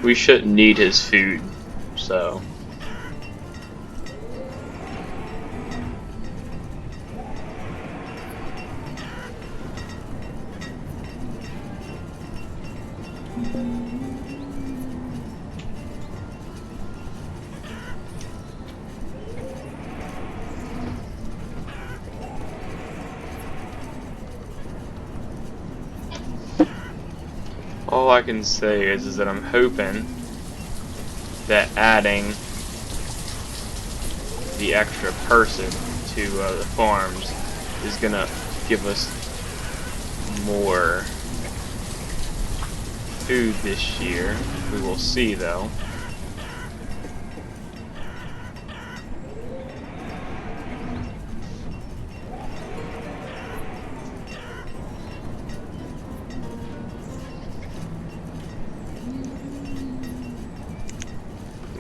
we shouldn't need his food, so. All I can say is that I'm hoping that adding the extra person to the farms is gonna give us more food this year. We will see, though.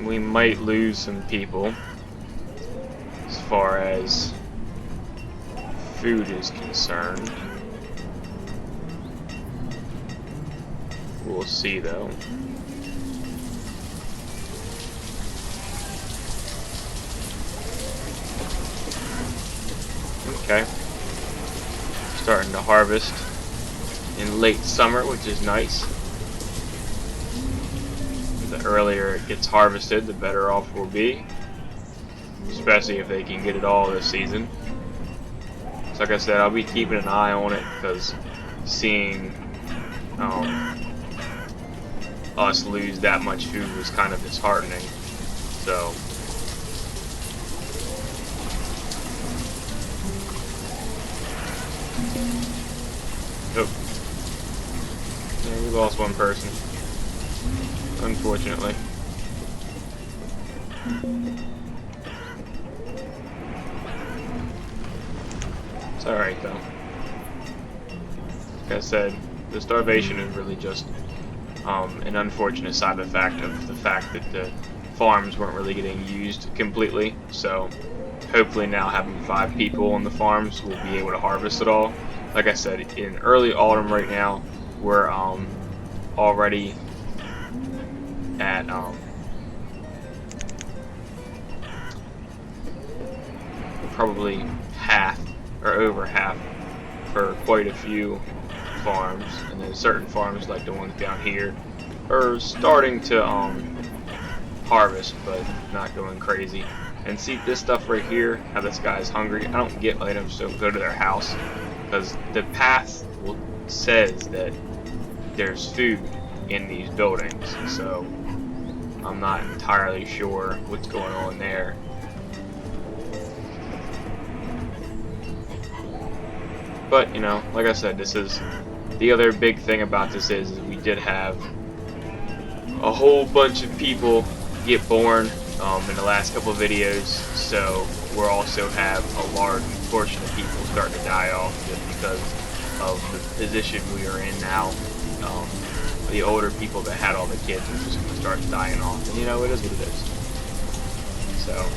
We might lose some people as far as food is concerned. We'll see, though. Okay. Starting to harvest in late summer, which is nice. The earlier it gets harvested, the better off we'll be. Especially if they can get it all this season. So like I said, I'll be keeping an eye on it because seeing us lose that much food was kind of disheartening. So oh, yeah, we lost one person, unfortunately. It's alright though. Like I said, the starvation is really just an unfortunate side effect of the fact that the farms weren't really getting used completely. So hopefully now having 5 people on the farms will be able to harvest it all. Like I said, in early autumn right now, we're already at probably half or over half for quite a few farms, and then certain farms like the ones down here are starting to harvest but not going crazy. And see this stuff right here, how this guy's hungry. I don't get items, so go to their house because the path says that there's food in these buildings, so I'm not entirely sure what's going on there. But you know, like I said, this is the other big thing about this is we did have a whole bunch of people get born in the last couple of videos, so we'll also have a large portion of people starting to die off just because of the position we are in now. The older people that had all the kids are just going to start dying off, and you know, it is what it is. So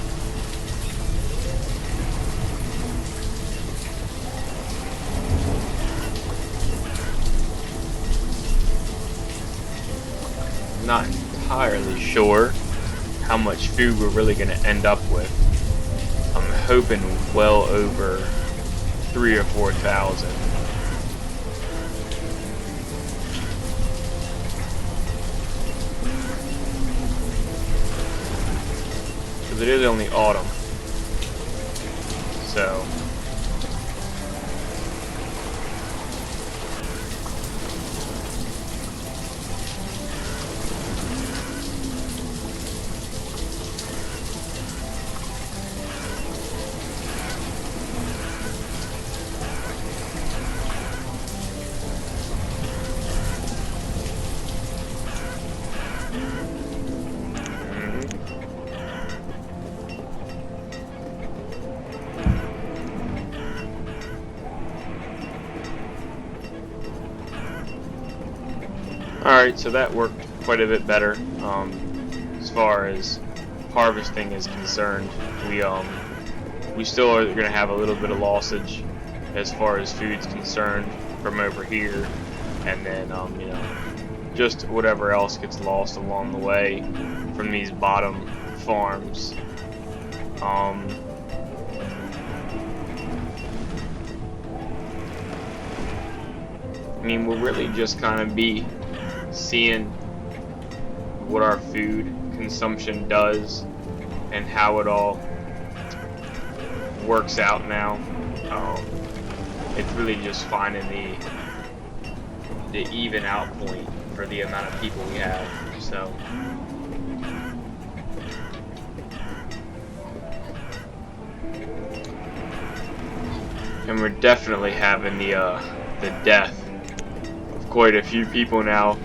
not entirely sure how much food we're really going to end up with. I'm hoping well over 3,000 or 4,000. Because it is only autumn. So alright, so that worked quite a bit better. As far as harvesting is concerned, we still are going to have a little bit of lossage as far as food's concerned from over here, and then you know, just whatever else gets lost along the way from these bottom farms. I mean, we'll really just kind of be seeing what our food consumption does and how it all works out now. It's really just finding the even out point for the amount of people we have. So and we're definitely having the death of quite a few people now.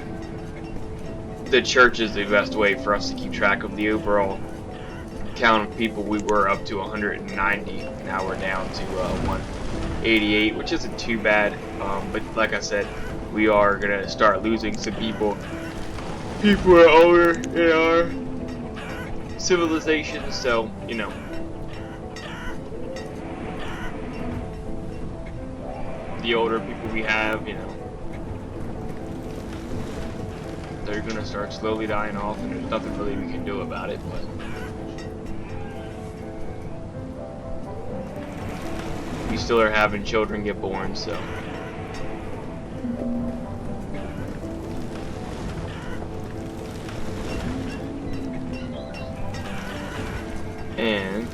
The church is the best way for us to keep track of the overall count of people. We were up to 190. Now we're down to 188, which isn't too bad. But like I said, we are gonna start losing some people. People are older in our civilization, so you know. The older people we have, you know, they're gonna start slowly dying off, and there's nothing really we can do about it. But we still are having children get born, so. And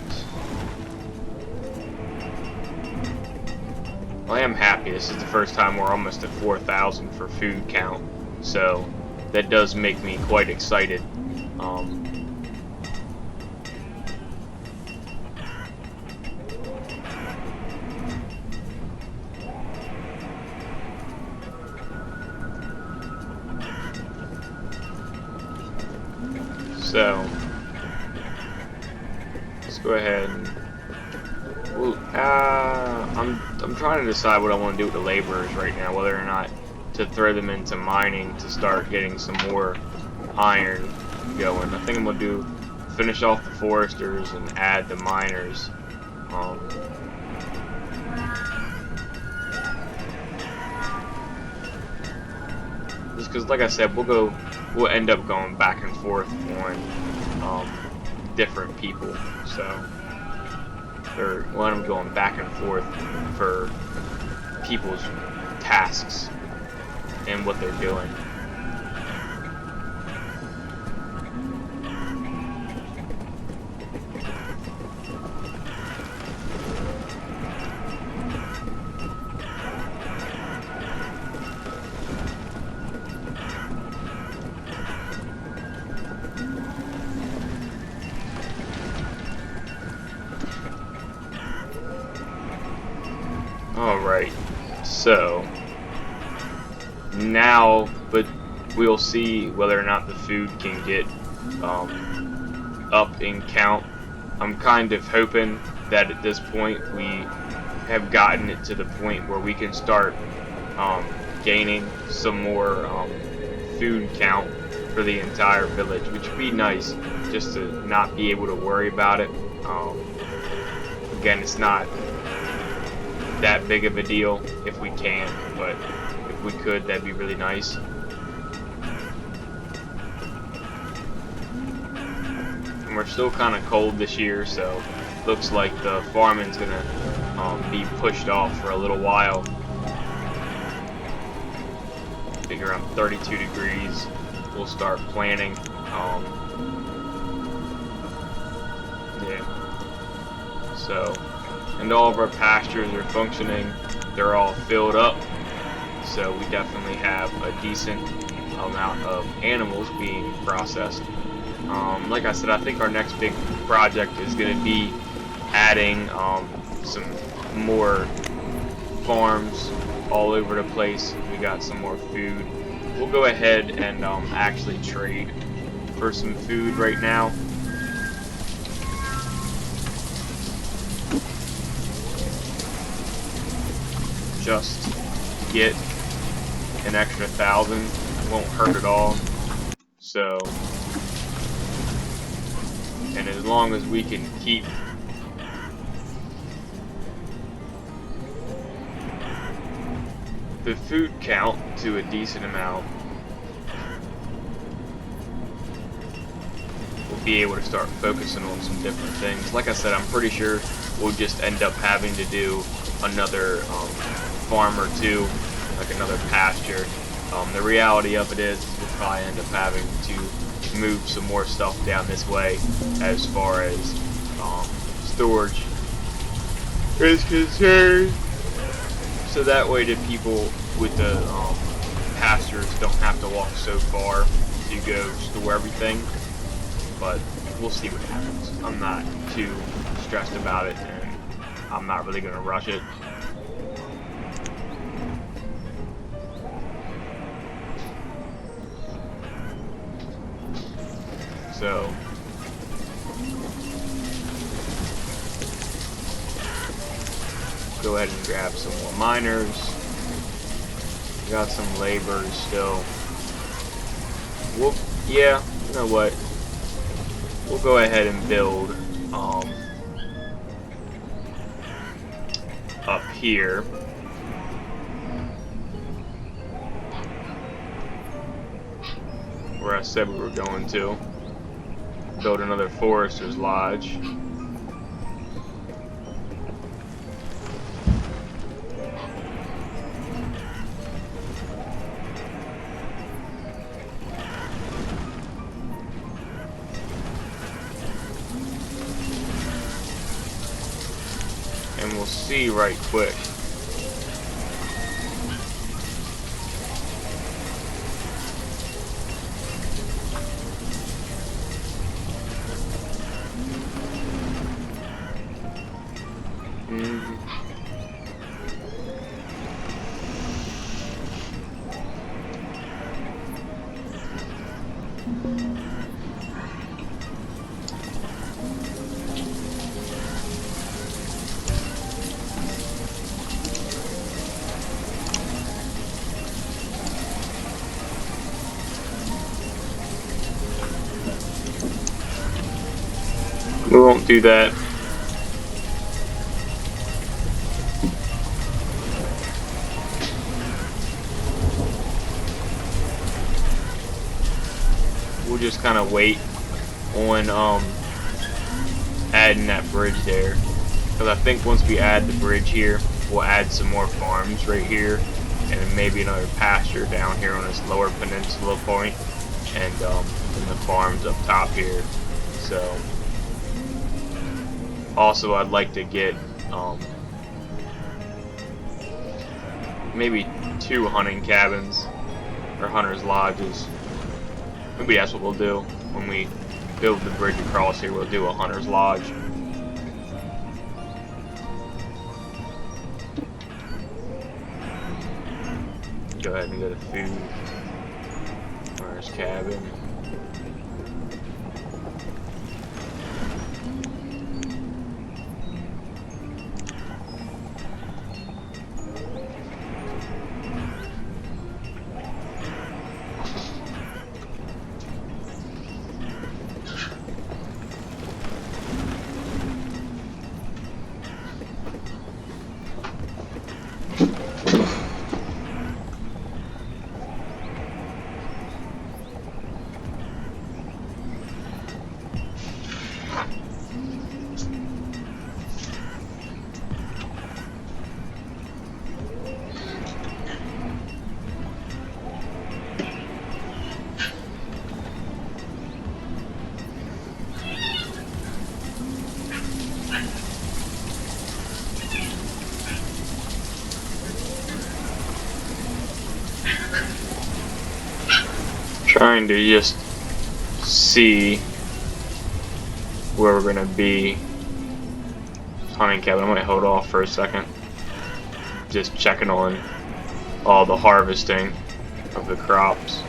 I am happy. This is the first time we're almost at 4,000 for food count, so that does make me quite excited. So let's go ahead and I'm trying to decide what I want to do with the laborers right now, whether or not to throw them into mining to start getting some more iron going. I think I'm gonna finish off the foresters and add the miners. Just because, like I said, we'll end up going back and forth on different people, so we'll end up going back and forth for people's tasks and what they're doing. Alright, so now, but we'll see whether or not the food can get up in count. I'm kind of hoping that at this point we have gotten it to the point where we can start gaining some more food count for the entire village, which would be nice just to not be able to worry about it. Again, it's not that big of a deal if we can, but if we could, that'd be really nice. And we're still kind of cold this year, so looks like the farming's gonna be pushed off for a little while. I think around 32 degrees we'll start planting. Yeah, so and all of our pastures are functioning. They're all filled up, so we definitely have a decent amount of animals being processed. Like I said, I think our next big project is going to be adding some more farms all over the place. We got some more food. We'll go ahead and actually trade for some food right now. Just get an extra 1,000, won't hurt at all. So, and as long as we can keep the food count to a decent amount, be able to start focusing on some different things. Like I said, I'm pretty sure we'll just end up having to do another farm or two, like another pasture. The reality of it is we'll probably end up having to move some more stuff down this way as far as storage is concerned, so that way the people with the pastures don't have to walk so far to go store everything. But we'll see what happens. I'm not too stressed about it, and I'm not really going to rush it. So go ahead and grab some more miners. We got some laborers still. Yeah, you know what? We'll go ahead and build up here. Where I said we were going to. Build another forester's lodge. And we'll see right quick. We won't do that. We'll just kind of wait on adding that bridge there, because I think once we add the bridge here, we'll add some more farms right here, and then maybe another pasture down here on this lower peninsula point, and the farms up top here. So also I'd like to get maybe 2 hunting cabins or hunters lodges. Maybe that's what we'll do when we build the bridge across here. We'll do a hunter's lodge. Go ahead and go to food. Hunter's cabin. Trying to just see where we're gonna be. Hunting cabin. I'm gonna hold off for a second. Just checking on all the harvesting of the crops.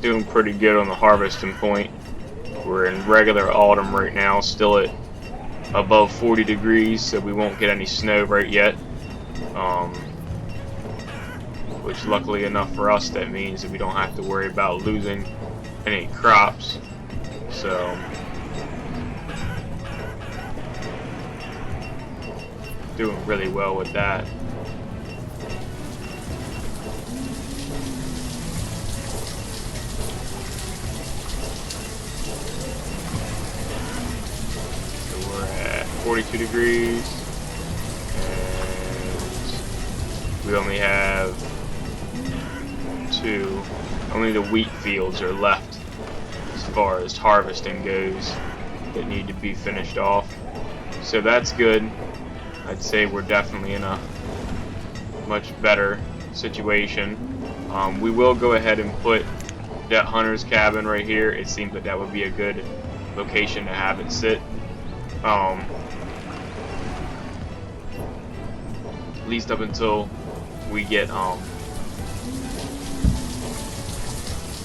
doing pretty good on the harvesting point. We're in regular autumn right now, still at above 40 degrees, so we won't get any snow right yet. Which luckily enough for us, that means that we don't have to worry about losing any crops. So doing really well with that. So we're at 42 degrees, and we only have only the wheat fields are left as far as harvesting goes that need to be finished off. So that's good. I'd say we're definitely in a much better situation. We will go ahead and put that hunter's cabin right here. It seems that that would be a good location to have it sit. At least up until we get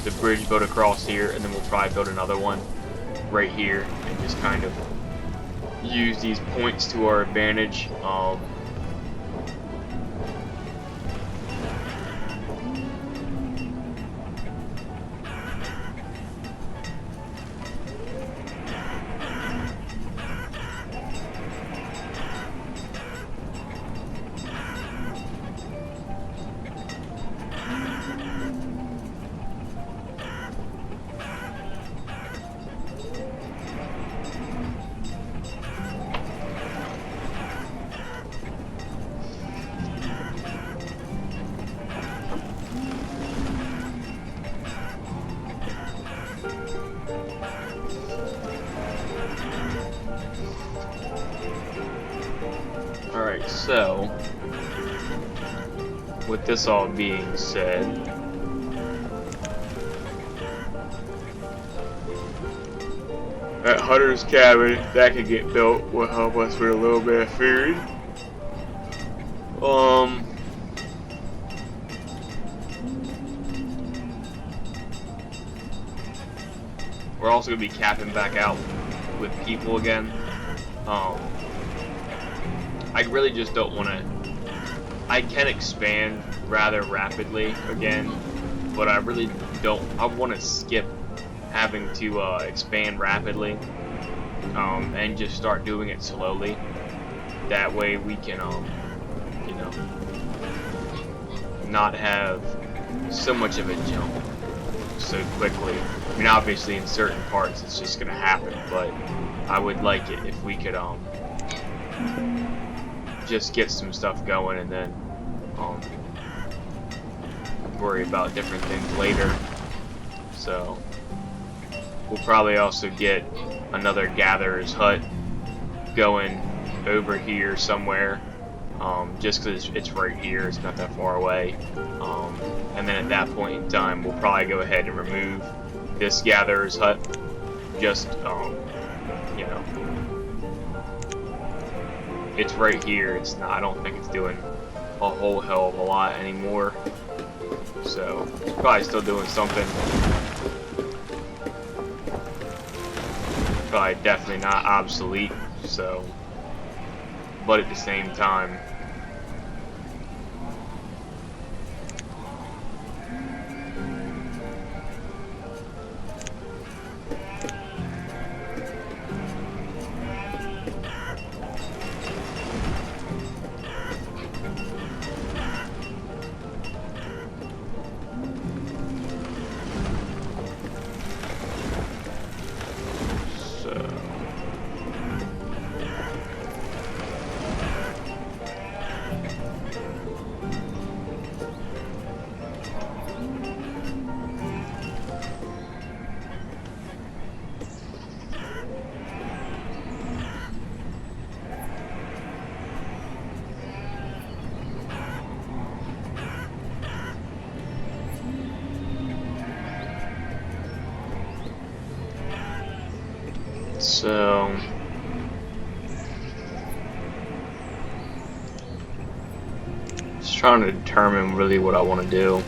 the bridge built across here, and then we'll probably build another one right here and just kind of use these points to our advantage. Alright, so with this all being said, that hunter's cabin that could get built will help us with a little bit of food. We're also gonna be capping back out with people again. I really just don't want to. I can expand rather rapidly again, but I really don't. I want to skip having to expand rapidly and just start doing it slowly. That way we can, you know, not have so much of a jump so quickly. I mean, obviously in certain parts it's just gonna happen, but I would like it if we could just get some stuff going and then worry about different things later. So we'll probably also get another gatherer's hut going over here somewhere, just because it's right here, it's not that far away. And then at that point in time we'll probably go ahead and remove this gatherer's hut, just you know, it's right here. It's not, I don't think it's doing a whole hell of a lot anymore. So it's probably still doing something. Probably definitely not obsolete. So, but at the same time, just trying to determine really what I want to do.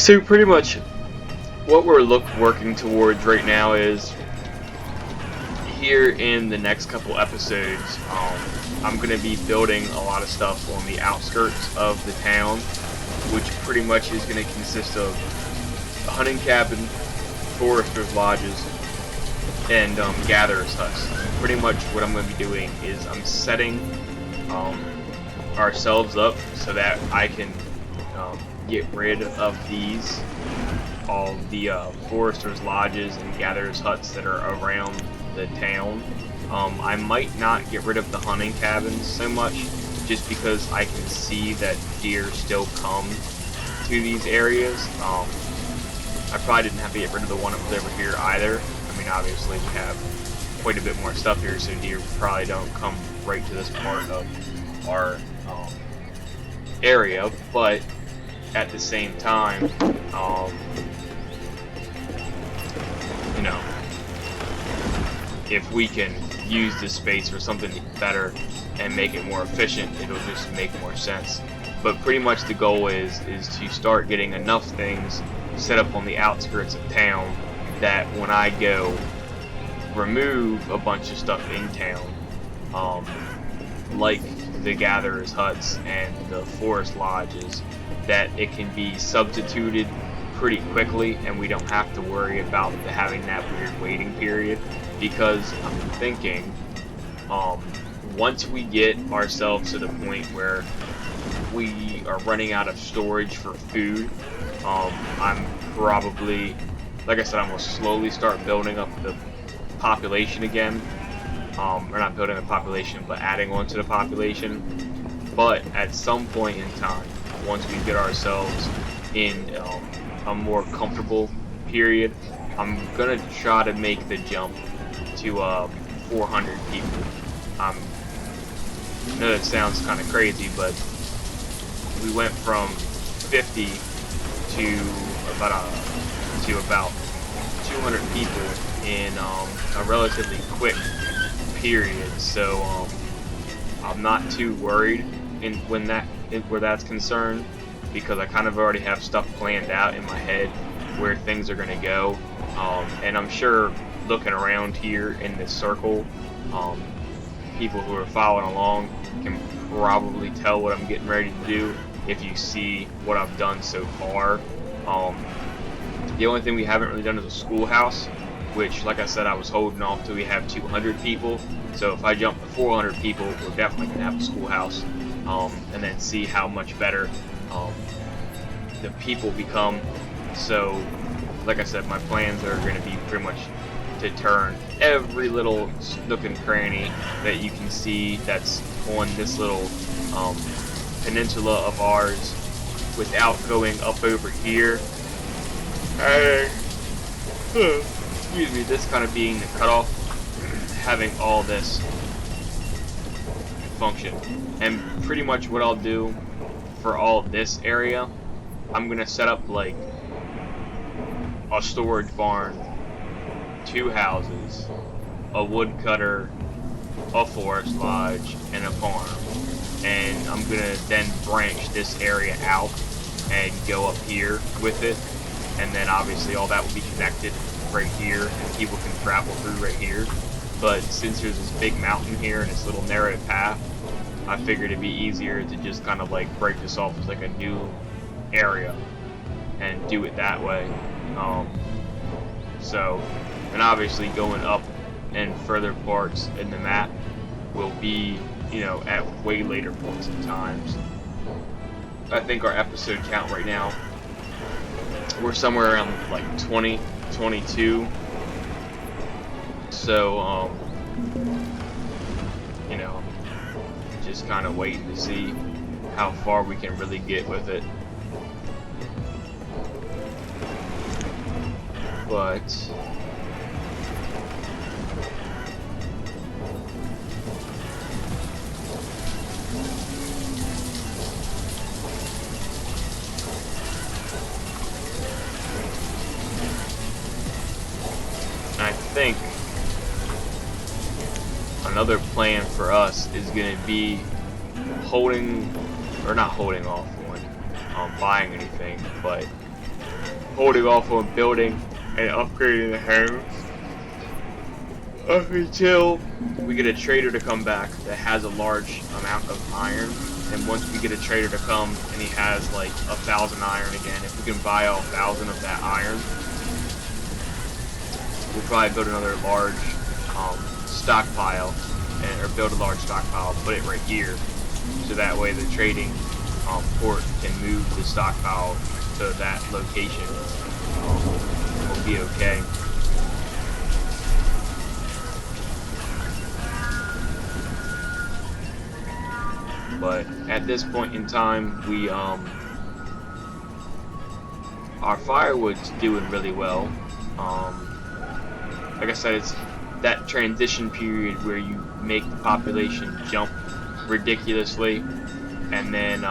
So pretty much what we're working towards right now is here in the next couple episodes, I'm going to be building a lot of stuff on the outskirts of the town, which pretty much is going to consist of a hunting cabin, foresters' lodges, and gatherers' huts. Pretty much what I'm going to be doing is I'm setting ourselves up so that I can get rid of all the foresters' lodges and gatherers' huts that are around the town. I might not get rid of the hunting cabins so much, just because I can see that deer still come to these areas. I probably didn't have to get rid of the one up over here either. I mean, obviously we have quite a bit more stuff here, so deer probably don't come right to this part of our area, but at the same time, you know, if we can use this space for something better and make it more efficient, it'll just make more sense. But pretty much the goal is to start getting enough things set up on the outskirts of town that when I go remove a bunch of stuff in town, like the gatherers' huts and the forest lodges, that it can be substituted pretty quickly and we don't have to worry about having that weird waiting period. Because I'm thinking, once we get ourselves to the point where we are running out of storage for food, I'm probably, like I said, I'm going to slowly start building up the population again. Or not building the population, but adding on to the population. But at some point in time, once we get ourselves in a more comfortable period, I'm going to try to make the jump to 400 people. I know that sounds kind of crazy, but we went from 50 to about 200 people in a relatively quick period. So I'm not too worried where that's concerned, because I kind of already have stuff planned out in my head where things are going to go, and I'm sure looking around here in this circle, people who are following along can probably tell what I'm getting ready to do if you see what I've done so far. The only thing we haven't really done is a schoolhouse, which, like I said, I was holding off till we have 200 people. So if I jump to 400 people, we're definitely going to have a schoolhouse, and then see how much better the people become. So, like I said, my plans are going to be pretty much to turn every little nook and cranny that you can see that's on this little peninsula of ours without going up over here. Excuse me, this kind of being the cutoff, having all this function. And pretty much what I'll do for all this area, I'm going to set up like a storage barn, 2 houses, a woodcutter, a forest lodge, and a farm. And I'm going to then branch this area out and go up here with it. And then obviously all that will be connected right here, and people can travel through right here. But since there's this big mountain here and this little narrow path, I figured it'd be easier to just kind of like break this off as like a new area and do it that way. So, and obviously going up and further parts in the map will be, you know, at way later points in times. I think our episode count right now, we're somewhere around like 20, 22. So, you know, just kind of waiting to see how far we can really get with it. But I think another plan for us is going to be not holding off on buying anything, but holding off on building and upgrading the homes up until we get a trader to come back that has a large amount of iron. And once we get a trader to come and he has like 1,000 iron again, if we can buy all 1,000 of that iron, we'll probably build another large stockpile, or build a large stockpile, put it right here, so that way the trading port can move the stockpile to that location. Will be okay. But at this point in time, we our firewood's doing really well. Like I said, it's that transition period where you make the population jump ridiculously, and then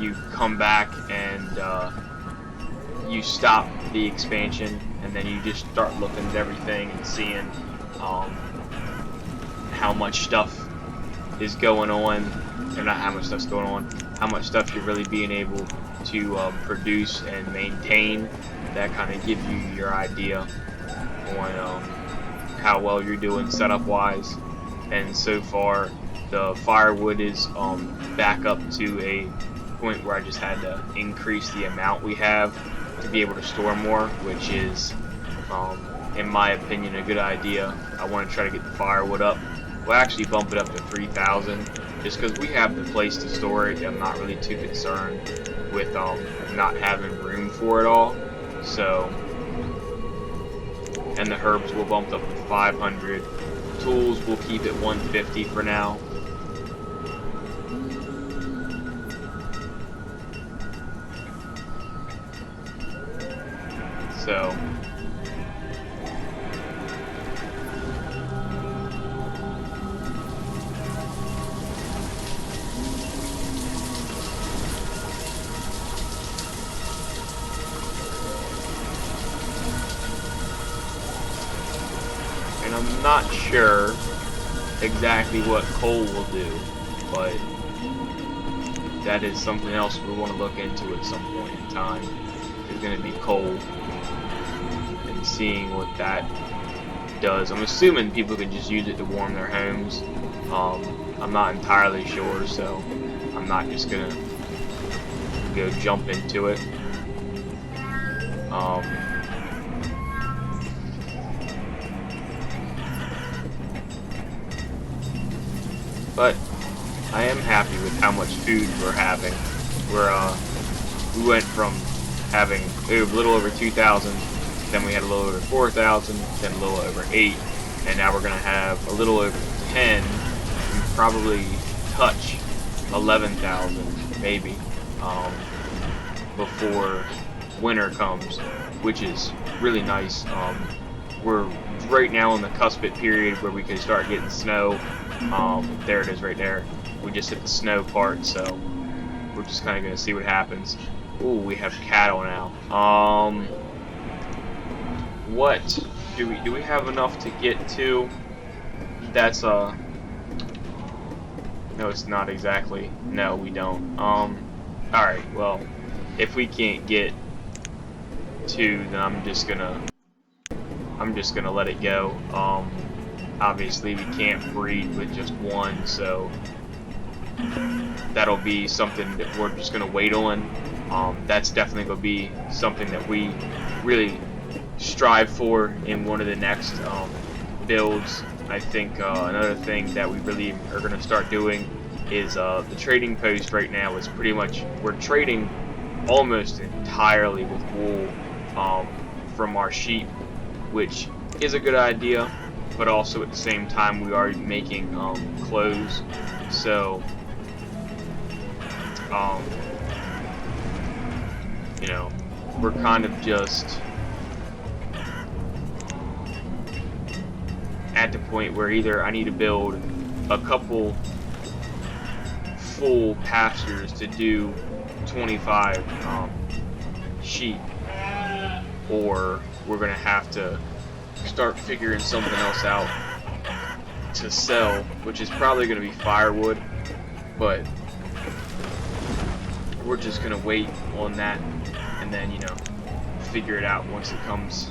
you come back and you stop the expansion, and then you just start looking at everything and seeing how much stuff is going on, or not how much stuff's going on, how much stuff you're really being able to produce and maintain. That kind of gives you your idea on how well you're doing setup wise. And so far the firewood is back up to a point where I just had to increase the amount we have to be able to store more, which is in my opinion a good idea. I want to try to get the firewood up. We'll actually bump it up to 3,000 just because we have the place to store it. I'm not really too concerned with not having room for it all. So, and the herbs will bump up to 500. Tools will keep it 150 for now. So and I'm not sure exactly what coal will do, but that is something else we want to look into at some point in time. Is going to be coal, and seeing what that does. I'm assuming people can just use it to warm their homes. I'm not entirely sure, so I'm not just gonna go jump into it. But I am happy with how much food we're having. We went from having a little over 2,000, then we had a little over 4,000, then a little over 8, and now we're gonna have a little over 10, and probably touch 11,000 maybe before winter comes, which is really nice. We're right now in the cuspit period where we can start getting snow. There it is right there. We just hit the snow part, so we're just kind of going to see what happens. Ooh, we have cattle now. What do we have enough to get to? That's no, it's not exactly. No, we don't. Alright, well, if we can't get 2, then I'm just gonna let it go. Obviously we can't breed with just 1, so that'll be something that we're just gonna wait on. That's definitely gonna be something that we really strive for in one of the next builds. I think another thing that we really are gonna start doing is the trading post right now is pretty much, we're trading almost entirely with wool from our sheep, which is a good idea, but also at the same time we are making clothes. So you know, we're kind of just at the point where either I need to build a couple full pastures to do 25 sheep, or we're gonna have to start figuring something else out to sell, which is probably gonna be firewood, but we're just gonna wait on that, and then, you know, figure it out once it comes.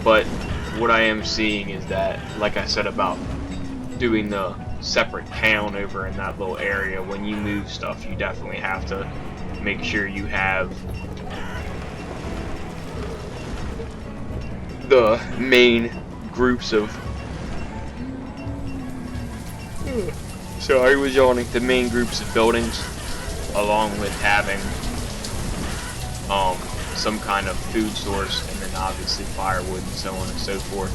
But what I am seeing is that, like I said about doing the separate town over in that little area, when you move stuff, you definitely have to make sure you have the main groups of sorry, was yawning, the main groups of buildings, along with having some kind of food source, and then obviously firewood and so on and so forth.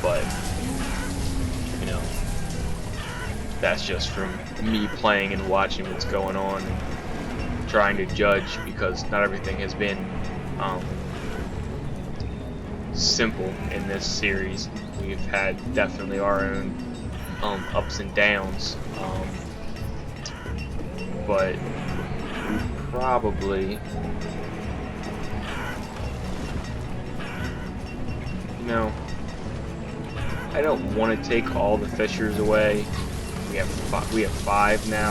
But you know, that's just from me playing and watching what's going on and trying to judge, because not everything has been simple in this series. We've had definitely our own ups and downs, but we probably, you know, I don't want to take all the fishers away. We have five now.